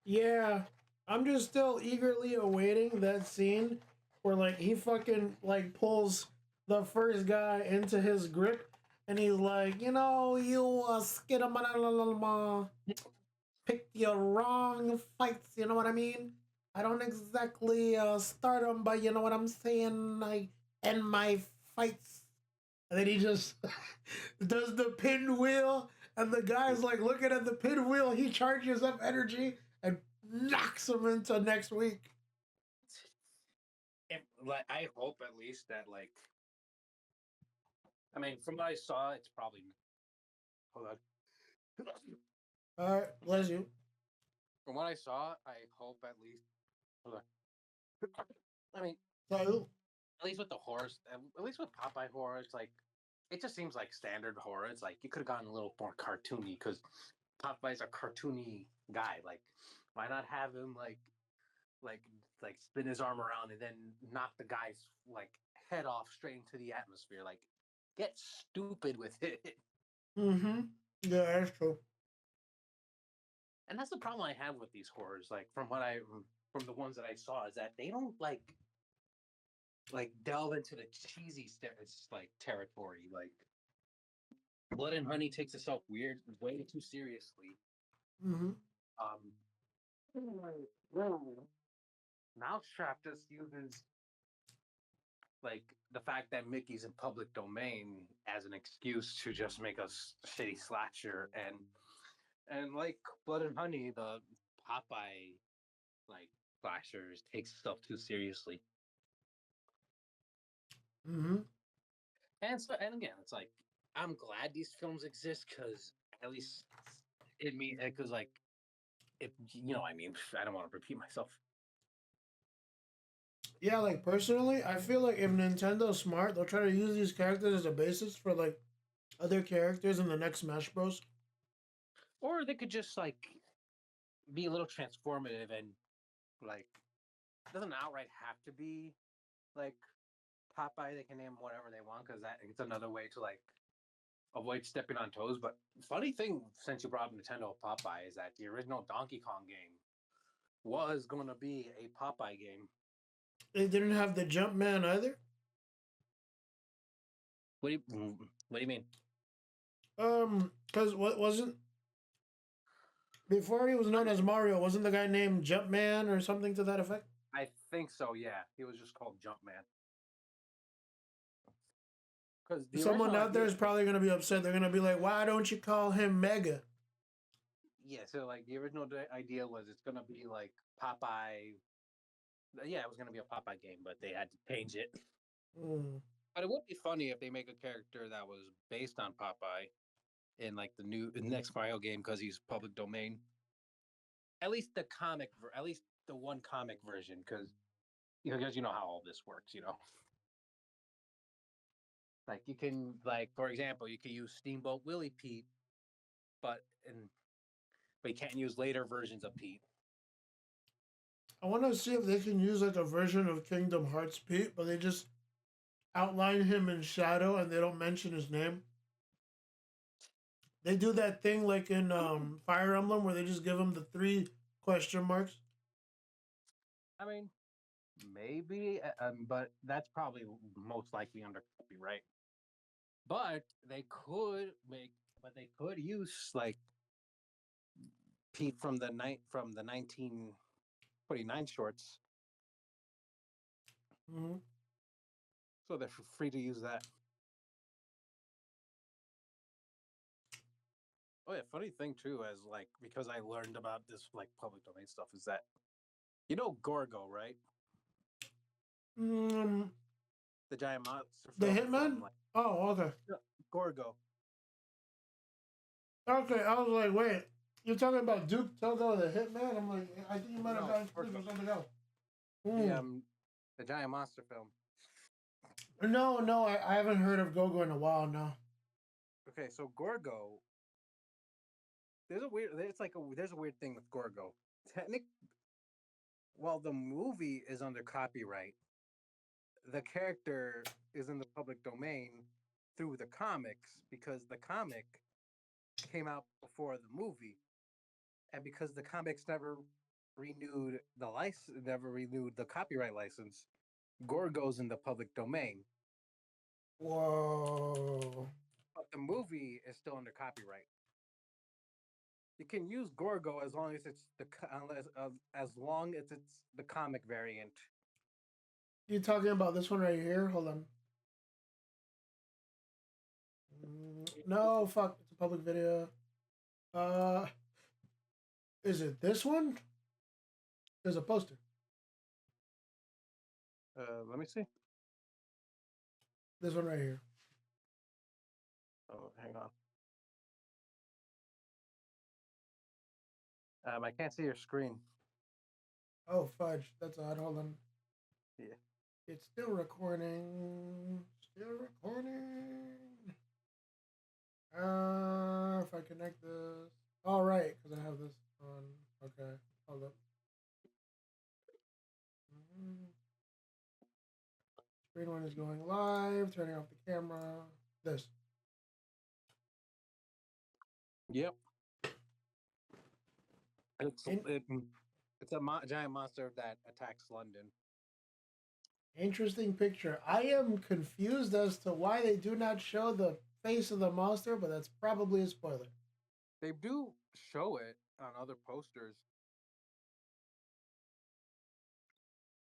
Yeah, I'm just still eagerly awaiting that scene where like he fucking like pulls the first guy into his grip and he's like, you know, you picked your wrong fights, you know what I mean? I don't exactly start them, but you know what I'm saying? I end my fights. And then he just does the pinwheel and the guy's like looking at the pinwheel. He charges up energy and knocks him into next week. Like, I hope at least that, like, I mean, from what I saw, it's probably. Hold on. All right, bless you. From what I saw, I hope at least. Hold on. I mean, So, at least with the horror, at least with Popeye horror, it's like it just seems like standard horror. It's like you could have gone a little more cartoony because Popeye's a cartoony guy. Like, why not have him like like spin his arm around and then knock the guy's like head off straight into the atmosphere? Like, get stupid with it. mm-hmm. Yeah, that's true. And that's the problem I have with these horrors. Like from the ones that I saw is that they don't like delve into the cheesy like territory. Like Blood and Honey takes itself way too seriously. Mm-hmm. Mousetrap just uses like the fact that Mickey's in public domain as an excuse to just make a shitty slasher, and like Blood and Honey, the Popeye like slashers takes itself too seriously. Mm-hmm. And again, it's like I'm glad these films exist because at least it mean because like if you know what I mean. I don't want to repeat myself. Yeah, like personally, I feel like if Nintendo's smart, they'll try to use these characters as a basis for like other characters in the next Smash Bros. Or they could just like be a little transformative and like it doesn't outright have to be like Popeye. They can name whatever they want because that it's another way to like avoid stepping on toes. But funny thing, since you brought up Nintendo Popeye, is that the original Donkey Kong game was going to be a Popeye game. They didn't have the Jumpman either. What do you mean? Because what wasn't before he was known as Mario? Wasn't the guy named Jumpman or something to that effect? I think so. Yeah, he was just called Jumpman. Because Someone out there is probably going to be upset. They're going to be like, "Why don't you call him Mega?" Yeah, so like the original idea was it's going to be like Popeye. Yeah, it was going to be a Popeye game, but they had to change it. Mm. But it would be funny if they make a character that was based on Popeye in like the next Mario game because he's public domain. At least at least the one comic version, because you know how all this works, you know. Like you can for example, you can use Steamboat Willie Pete, but you can't use later versions of Pete. I want to see if they can use like a version of Kingdom Hearts Pete, but they just outline him in shadow and they don't mention his name. They do that thing like in Fire Emblem where they just give him the 3 question marks. I mean, maybe, but that's probably most likely under copyright. But they could use like Pete from the 1949 shorts. Mm-hmm. So they're free to use that. Oh yeah, funny thing too, as like because I learned about this like public domain stuff is that you know Gorgo, right? The giant monster. The Hitman? Oh, okay. Gorgo. Okay, I was like, wait, you're talking about Duke Togo, the Hitman? I'm like, I think you might have gotten confused with something else. The giant monster film. No, I haven't heard of Gogo in a while now. Okay, so Gorgo. There's a weird thing with Gorgo. While the movie is under copyright, the character is in the public domain through the comics because the comic came out before the movie, and because the comics never renewed the copyright license, Gorgo's in the public domain. Whoa! But the movie is still under copyright. You can use Gorgo as long as it's the comic variant. You talking about this one right here? Hold on. No, fuck. It's a public video. Uh, is it this one? There's a poster. Let me see. This one right here. Oh, hang on. I can't see your screen. Oh, fudge. That's odd. Hold on. Yeah. It's still recording. Still recording. If I connect this. All right, because I have this on. Okay, hold up. Screen one is going live. Turning off the camera. This. Yep. It's In- it's a giant monster that attacks London. Interesting picture. I am confused as to why they do not show the face of the monster, but that's probably a spoiler. They do show it on other posters.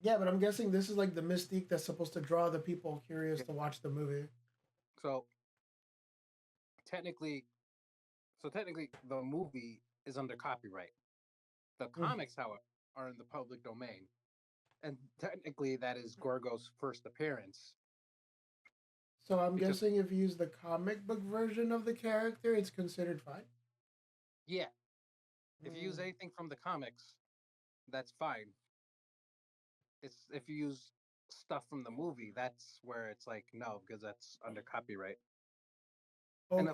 Yeah, but I'm guessing this is like the mystique that's supposed to draw the people curious to watch the movie. So technically, the movie is under copyright. The comics, however, are in the public domain, and technically that is Gorgo's first appearance. So I'm guessing if you use the comic book version of the character, it's considered fine. Yeah, if you use anything from the comics, that's fine. It's if you use stuff from the movie, that's where it's like no, because that's under copyright. Okay. And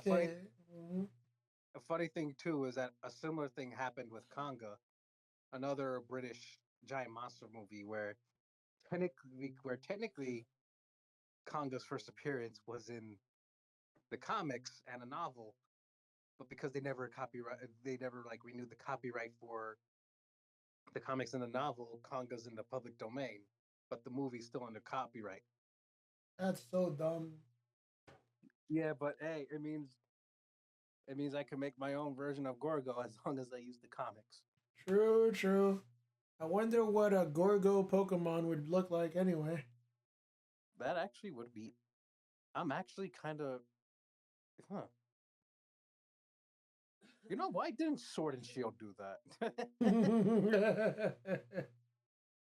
a funny thing too is that a similar thing happened with Conga, another British giant monster movie where technically Conga's first appearance was in the comics and a novel, but because they never like renewed the copyright for the comics and the novel, Conga's in the public domain, but the movie's still under copyright. That's so dumb. Yeah, but hey, it means I can make my own version of Gorgo as long as I use the comics. True, true. I wonder what a Gorgo Pokemon would look like anyway. That actually would be. I'm actually kind of. Huh. You know, why didn't Sword and Shield do that?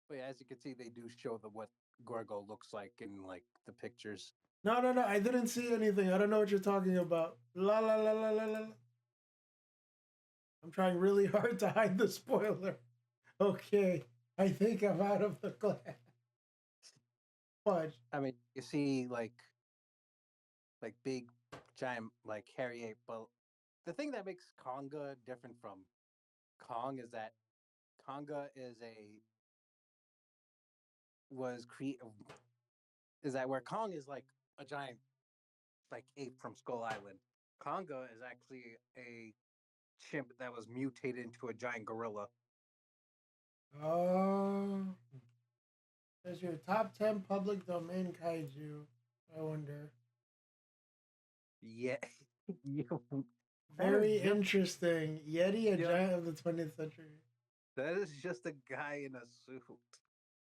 But yeah, as you can see, they do show what Gorgo looks like in like the pictures. No, I didn't see anything. I don't know what you're talking about. La la la la la la. I'm trying really hard to hide the spoiler. Okay, I think I'm out of the class. Fudge. I mean, you see like big, giant, like hairy ape. But the thing that makes Conga different from Kong is that Conga is that where Kong is like a giant like ape from Skull Island. Conga is actually a chimp that was mutated into a giant gorilla. There's your top 10 public domain kaiju. I wonder. Yeah. Very interesting. Yeti, a Yeah. giant of the 20th century. That is just a guy in a suit.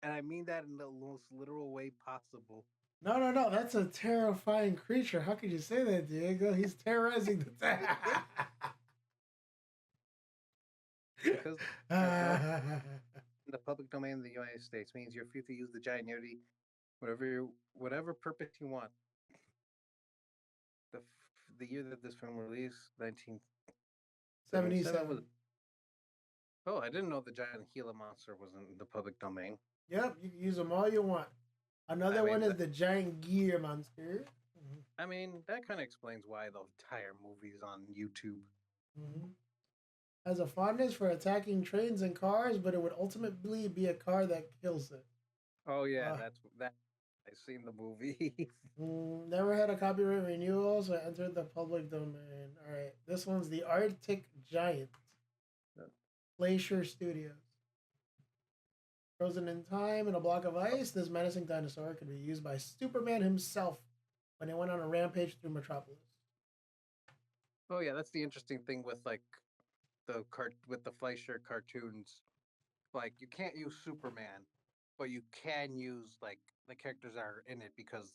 And I mean that in the most literal way possible. No. That's a terrifying creature. How could you say that, Diego? He's terrorizing the town. Because in the public domain of the United States means you're free to use the giant Yeti whatever purpose you want. The year that this film released, 1977. Oh, I didn't know the giant Gila monster was in the public domain. Yep, you can use them all you want. Another one is the giant gear monster. I mean, that kind of explains why the entire movie's on YouTube. Has a fondness for attacking trains and cars, but it would ultimately be a car that kills it. Oh yeah, that's that. I've seen the movie. Never had a copyright renewal, so it entered the public domain. All right, this one's the Arctic Giant. Glacier Studios. Frozen in time in a block of ice, this menacing dinosaur could be used by Superman himself when he went on a rampage through Metropolis. Oh yeah, that's the interesting thing with like with the Fleischer cartoons. Like you can't use Superman, but you can use like the characters that are in it because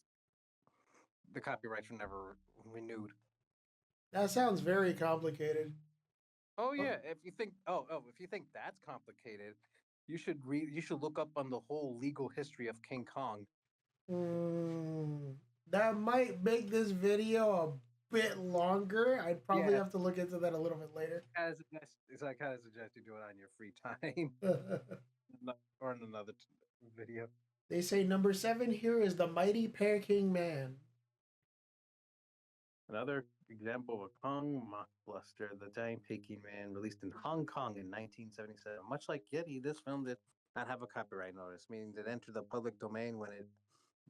the copyrights were never renewed. That sounds very complicated. Oh yeah, if you think that's complicated, you should look up on the whole legal history of King Kong. Mm, that might make this video a bit longer. I'd probably Yeah, have to look into that a little bit later. so I kind of suggest you do it on your free time or in another video. They say number 7 here is the mighty Pear King Man. Another example of a Kong mockbuster, The Giant Peking Man, released in Hong Kong in 1977. Much like Yeti, this film did not have a copyright notice, meaning it entered the public domain when it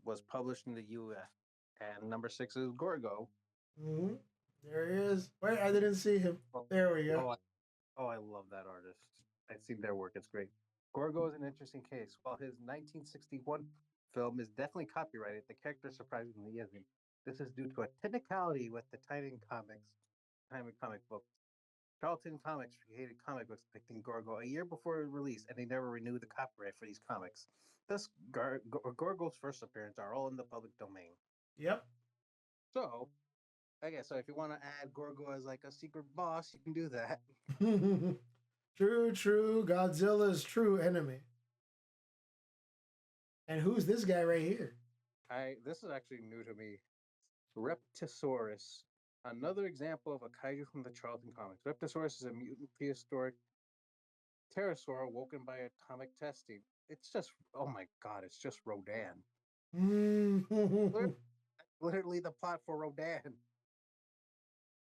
was published in the U.S. And number 6 is Gorgo. Mm-hmm. There he is. Wait, I didn't see him. There we go. I love that artist. I've seen their work. It's great. Gorgo is an interesting case. While his 1961 film is definitely copyrighted, the character surprisingly isn't. This is due to a technicality with the Titan comic book. Charlton Comics created comic books depicting Gorgo a year before release, and they never renewed the copyright for these comics. Thus, Gorgo's first appearance are all in the public domain. Yep. So, I guess so. If you want to add Gorgo as like a secret boss, you can do that. True. Godzilla's true enemy. And who's this guy right here? This is actually new to me. Reptosaurus. Another example of a kaiju from the Charlton comics. Reptosaurus is a mutant prehistoric pterosaur woken by atomic testing. It's just, oh my god, it's just Rodan. Literally the plot for Rodan.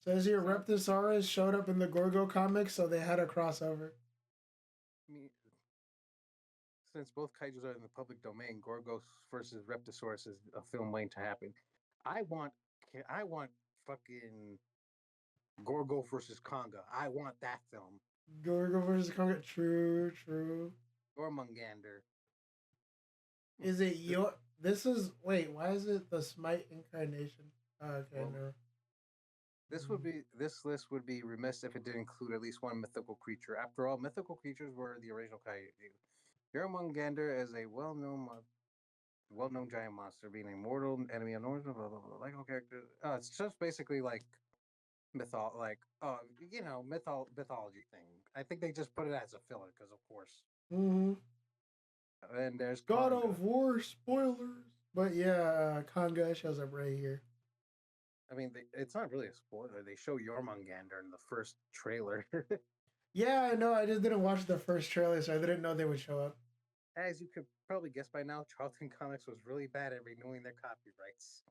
Says here Reptosaurus showed up in the Gorgo comics, so they had a crossover. I mean, since both kaijus are in the public domain, Gorgo versus Reptosaurus is a film waiting to happen. I want fucking Gorgo versus Conga. I want that film. Gorgo versus Conga. True. Or Mungander. Is it your? This is why is it the Smite incarnation? Okay, Well, no. This list would be remiss if it didn't include at least one mythical creature. After all, mythical creatures were the original kaiju. Jormungandr is a well-known giant monster, being a mortal enemy of Norse Lego character. It's just basically like mythology thing. I think they just put it as a filler because, of course. Mm-hmm. And there's God Conga. of War spoilers, but yeah, Conga shows up right here. I mean, it's not really a spoiler. They show Jormungandr in the first trailer. Yeah, I know. I just didn't watch the first trailer, so I didn't know they would show up. As you could probably guess by now, Charlton Comics was really bad at renewing their copyrights.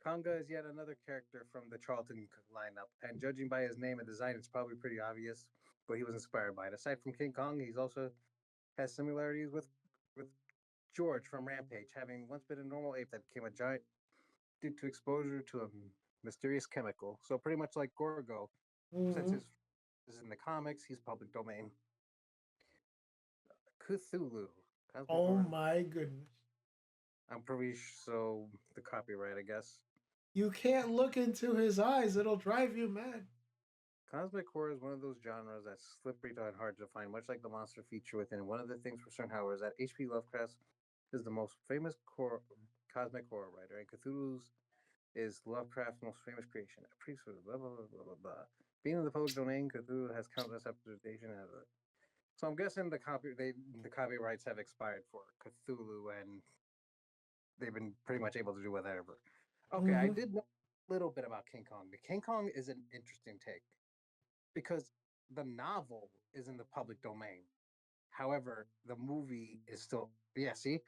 Conga is yet another character from the Charlton lineup, and judging by his name and design, it's probably pretty obvious, but he was inspired by it. Aside from King Kong, he's also has similarities with George from Rampage, having once been a normal ape that became a giant due to exposure to a mysterious chemical. So pretty much like Gorgo, since his is in the comics, he's public domain. Cthulhu. Oh my goodness. I'm pretty so the copyright, I guess. You can't look into his eyes, it'll drive you mad. Cosmic horror is one of those genres that's slippery and hard to find, much like the monster feature within. One of the things for certain, however, is that H.P. Lovecraft is the most famous cosmic horror writer, and Cthulhu's is Lovecraft's most famous creation. A priest, blah, blah, blah, blah, blah, blah. Being in the public domain, Cthulhu has countless representation as a. So I'm guessing the copyrights have expired for Cthulhu, and they've been pretty much able to do whatever. Okay, I did know a little bit about King Kong. The King Kong is an interesting take because the novel is in the public domain. However, the movie is still see.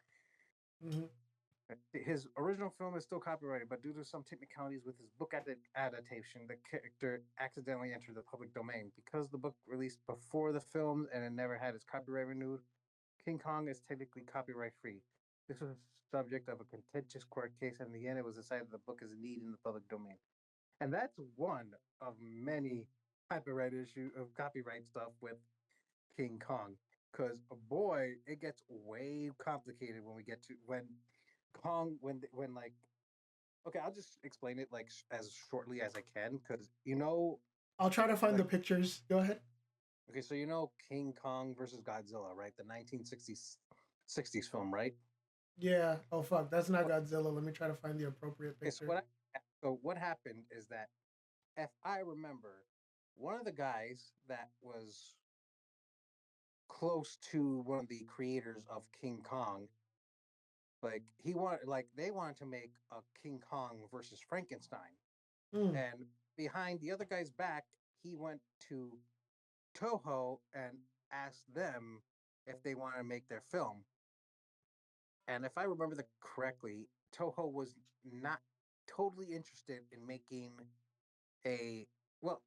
His original film is still copyrighted, but due to some technicalities with his book adaptation, the character accidentally entered the public domain. Because the book released before the film and it never had its copyright renewed, King Kong is technically copyright free. This was subject of a contentious court case, and in the end, it was decided the book is indeed in the public domain. And that's one of many copyright stuff with King Kong. Because boy, it gets way complicated when we get to Kong like. Okay, I'll just explain it like as shortly as I can, because I'll try to find the pictures. Go ahead. Okay, so King Kong versus Godzilla, right? The 1960s film, right? Yeah. Oh fuck, that's not Godzilla. Let me try to find the appropriate picture. So what happened is that, if I remember, one of the guys that was close to one of the creators of King Kong, like they wanted to make a King Kong versus Frankenstein. Mm. And behind the other guy's back, he went to Toho and asked them if they wanted to make their film. And if I remember correctly, Toho was not totally interested in making a well.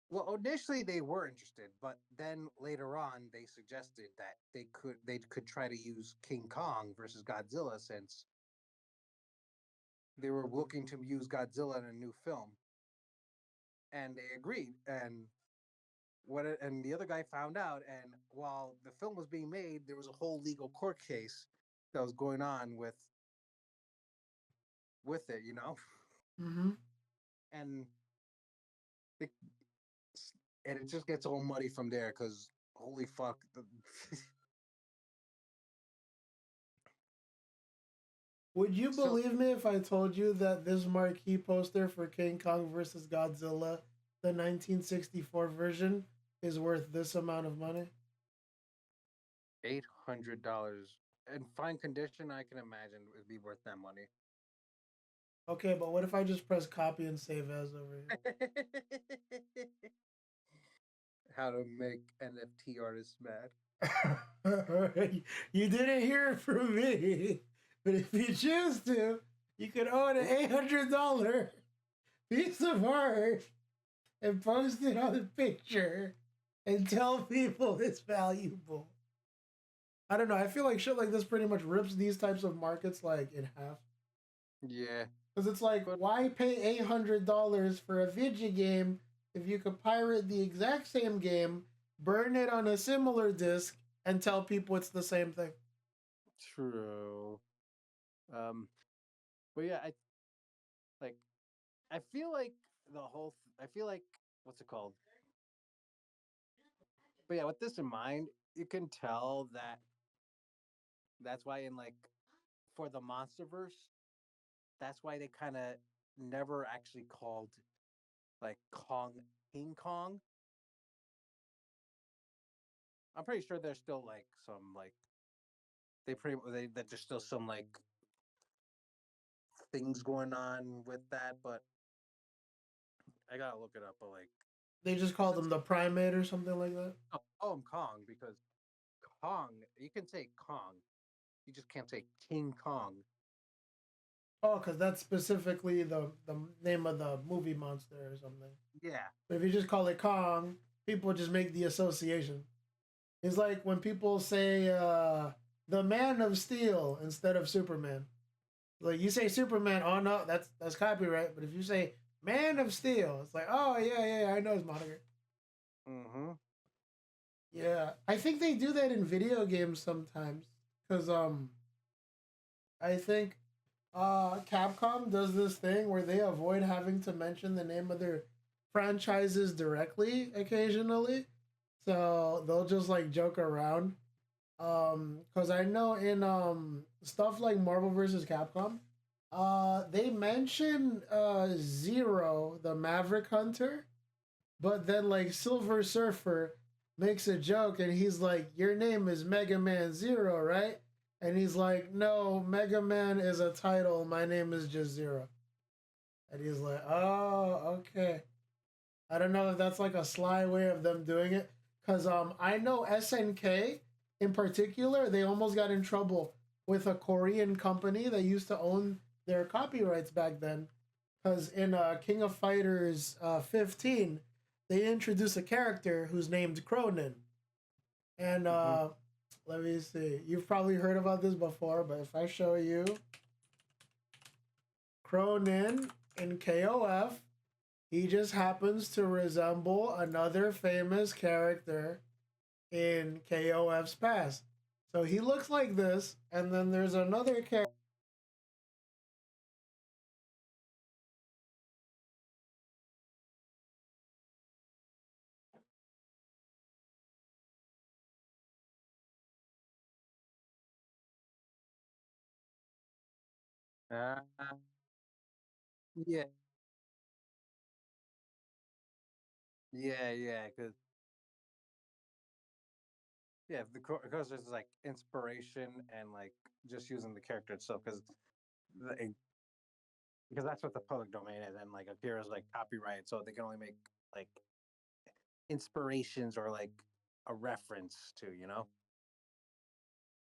Well, initially they were interested, but then later on they suggested that they could try to use King Kong versus Godzilla since they were looking to use Godzilla in a new film, and they agreed. And the other guy found out, and while the film was being made, there was a whole legal court case that was going on with it, Mm-hmm. and it, and it just gets all muddy from there because holy fuck. Would you So believe me if I told you that this marquee poster for King Kong versus Godzilla, the 1964 version, is worth this amount of money? $800 in fine condition, I can imagine would be worth that money. Okay, but what if I just press copy and save as over How to make NFT artists mad. here? You didn't hear it from me. But if you choose to, you could own an $800 piece of art and post it on a picture and tell people it's valuable. I don't know. I feel like shit like this pretty much rips these types of markets like in half. Yeah. Because it's like, But why pay $800 for a video game if you could pirate the exact same game, burn it on a similar disc, and tell people it's the same thing? true. But yeah, like I feel like I feel like what's it called? But yeah, with this in mind, you can tell that that's why in like for the MonsterVerse, that's why they kind of never actually called like King Kong. I'm pretty sure there's still like some like that there's still some like things going on with that, but I gotta look it up. But like They just called since him the primate or something like that. call him Kong because Kong, you can say Kong, you just can't say King Kong. Oh, because that's specifically the name of the movie monster or something. Yeah. But if you just call it Kong, people just make the association. It's like when people say the Man of Steel instead of Superman. Like you say Superman, oh no, that's copyright. But if you say Man of Steel, it's like, oh yeah, I know his moniker. Mm-hmm. Yeah, I think they do that in video games sometimes. Cause I think Capcom does this thing where they avoid having to mention the name of their franchises directly occasionally. So they'll just like joke around. Because I know in stuff like Marvel vs. Capcom, they mention Zero, the Maverick Hunter, but then like Silver Surfer makes a joke and he's like, "Your name is Mega Man Zero, right?" And he's like, "No, Mega Man is a title. My name is just Zero." And he's like, "Oh, okay." I don't know if that's like a sly way of them doing it. Cause I know SNK in particular, they almost got in trouble with a Korean company that used to own their copyrights back then. Cause in King of Fighters 15, they introduce a character who's named Cronin. And Mm-hmm. let me see. You've probably heard about this before, but if I show you Cronin in KOF, he just happens to resemble another famous character in KOF's past. So he looks like this, and then there's another character. Yeah. Yeah, because there's like inspiration and like just using the character itself because that's what the public domain is, and like Akira's like copyright, so they can only make like inspirations or like a reference to, you know.